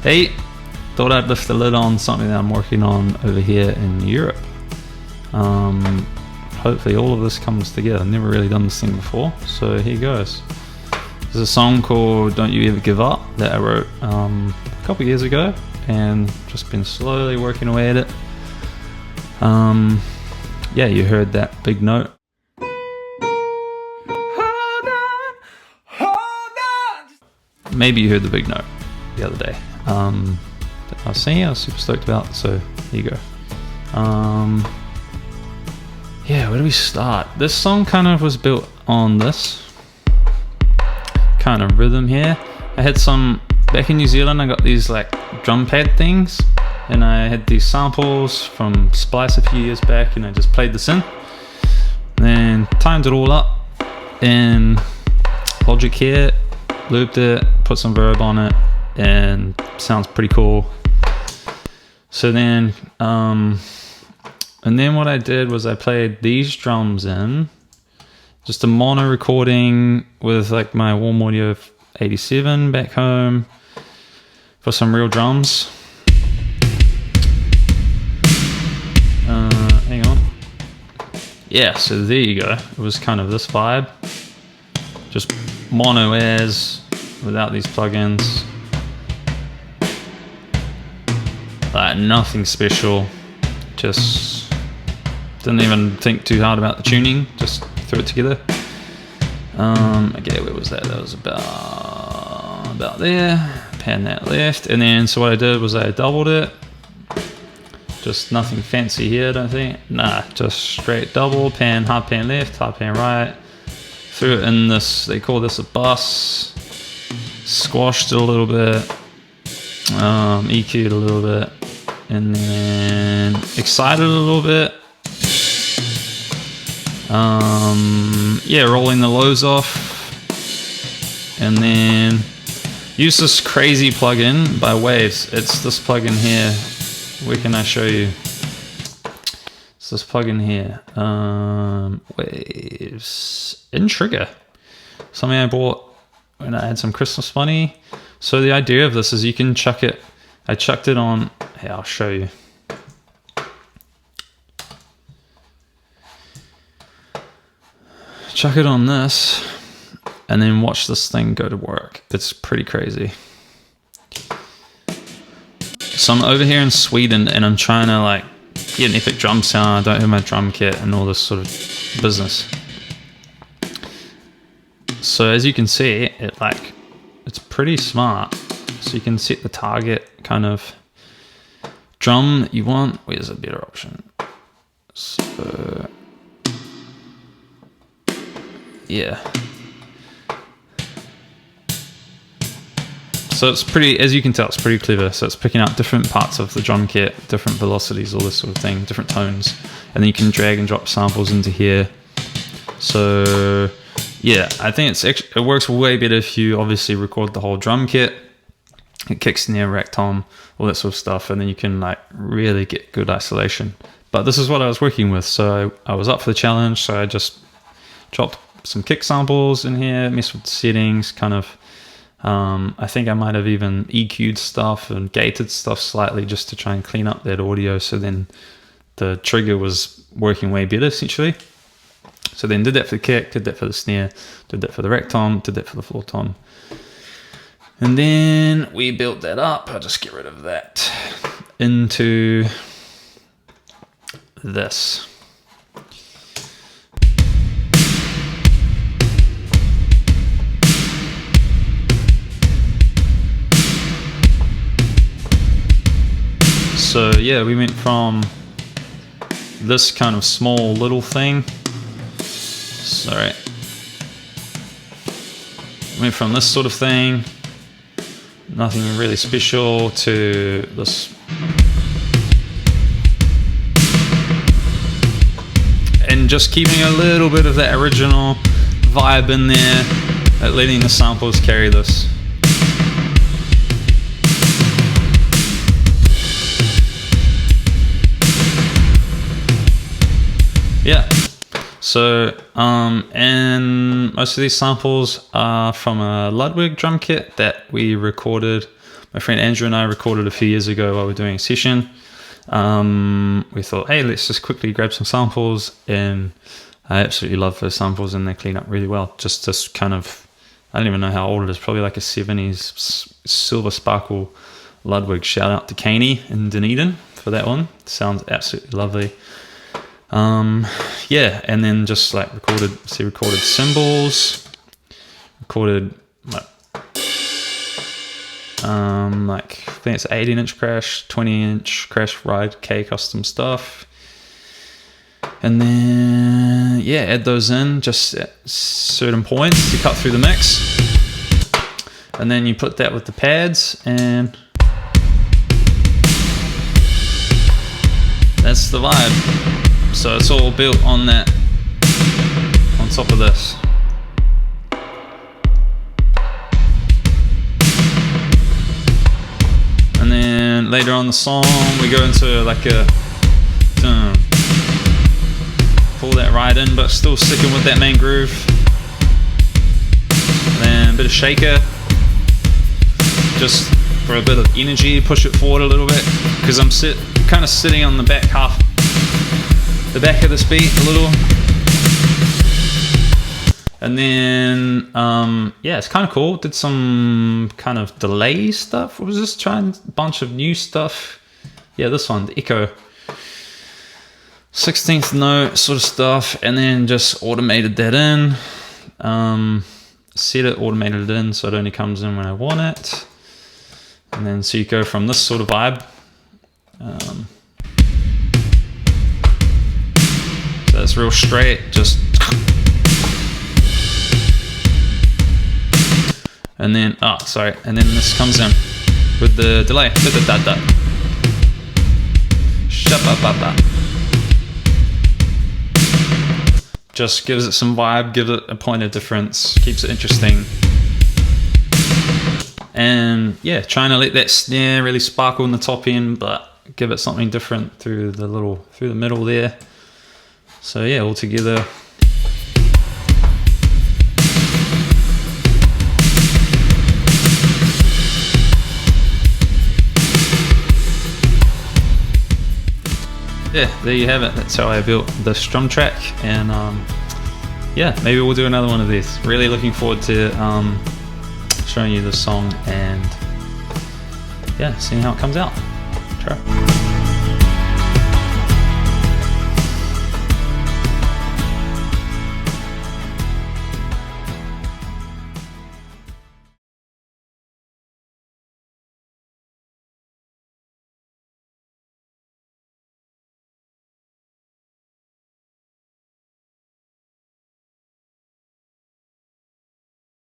Hey, thought I'd lift the lid on something that I'm working on over here in Europe. Hopefully all of this comes together. I've never really done this thing before, so here goes. There's a song called Don't You Ever Give Up that I wrote a couple years ago, and just been slowly working away at it. Yeah, you heard that big note. Maybe you heard the big note the other day. That I was singing, I was super stoked about, so here you go. Yeah, where do we start? This song kind of was built on this kind of rhythm here. I had some, back in New Zealand, I got these like drum pad things, and I had these samples from Splice a few years back, and I just played this in, and then timed it all up in Logic here, looped it, put some verb on it, and sounds pretty cool. So then, and then what I did was I played these drums in, just a mono recording with like my Warm Audio 87 back home for some real drums. Hang on. Yeah, so there you go. It was kind of this vibe. Just mono as, without these plugins. Like nothing special. Just didn't even think too hard about the tuning. Just threw it together. Okay, where was that? That was about there. Pan that left, and then so what I did was I doubled it. Just nothing fancy here, I don't think. Nah, just straight double, pan, hard pan left, hard pan right. Threw it in this, they call this a bus. Squashed it a little bit. EQ'd a little bit. And then excited a little bit. Yeah, rolling the lows off. And then use this crazy plugin by Waves. It's this plugin here. Where can I show you? It's this plugin here. Waves in Trigger. Something I bought when I had some Christmas money. So the idea of this is you can chuck it. I chucked it on. Here, I'll show you. Chuck it on this, and then watch this thing go to work. It's pretty crazy. So I'm over here in Sweden, and I'm trying to like get an epic drum sound. I don't have my drum kit and all this sort of business. So as you can see, it's pretty smart. So you can set the target kind of drum that you want. Where's a better option? So yeah. So it's pretty, as you can tell, it's pretty clever. So it's picking out different parts of the drum kit, different velocities, all this sort of thing, different tones. And then you can drag and drop samples into here. So yeah, I think it works way better if you obviously record the whole drum kit. It kick, snare, rack tom, all that sort of stuff. And then you can like really get good isolation. But this is what I was working with. So I was up for the challenge. So I just dropped some kick samples in here, messed with the settings, kind of. I think I might have even EQ'd stuff and gated stuff slightly just to try and clean up that audio. So then the trigger was working way better essentially. So then did that for the kick, did that for the snare, did that for the rack tom, did that for the floor tom. And then we built that up. I'll just get rid of that into this. So yeah, we went from this kind of small little thing. Sorry. Went from this sort of thing, nothing really special, to this. And just keeping a little bit of that original vibe in there, letting the samples carry this. Yeah, so and most of these samples are from a Ludwig drum kit that we recorded my friend Andrew and I recorded a few years ago while we were doing a session. We thought, hey, let's just quickly grab some samples, and I absolutely love those samples, and they clean up really well. Just this kind of, I don't even know how old it is, probably like a 70s Silver Sparkle Ludwig. Shout out to Caney in Dunedin for that one. Sounds absolutely lovely. Yeah, and then just like recorded cymbals, recorded like I think it's 18-inch crash, 20-inch crash ride K custom stuff, and then yeah, add those in just at certain points to cut through the mix, and then you put that with the pads, and that's the vibe. So it's all built on that, on top of this. And then later on the song, we go into like a pull that right in, but still sticking with that main groove. And then a bit of shaker, just for a bit of energy, push it forward a little bit, because I'm kind of sitting on the back half, the back of this beat a little. And then, yeah, it's kind of cool. Did some kind of delay stuff. What was this? Trying a bunch of new stuff. Yeah, this one, the echo. 16th note sort of stuff. And then just automated that in. Set it, automated it in, so it only comes in when I want it. And then, so you go from this sort of vibe. So it's real straight, just... And then, and then this comes in with the delay. Just gives it some vibe, gives it a point of difference, keeps it interesting. And yeah, trying to let that snare really sparkle in the top end, but give it something different through the middle there. So yeah, all together. Yeah, there you have it. That's how I built this drum track, and yeah, maybe we'll do another one of these. Really looking forward to showing you this song and yeah, seeing how it comes out. Try.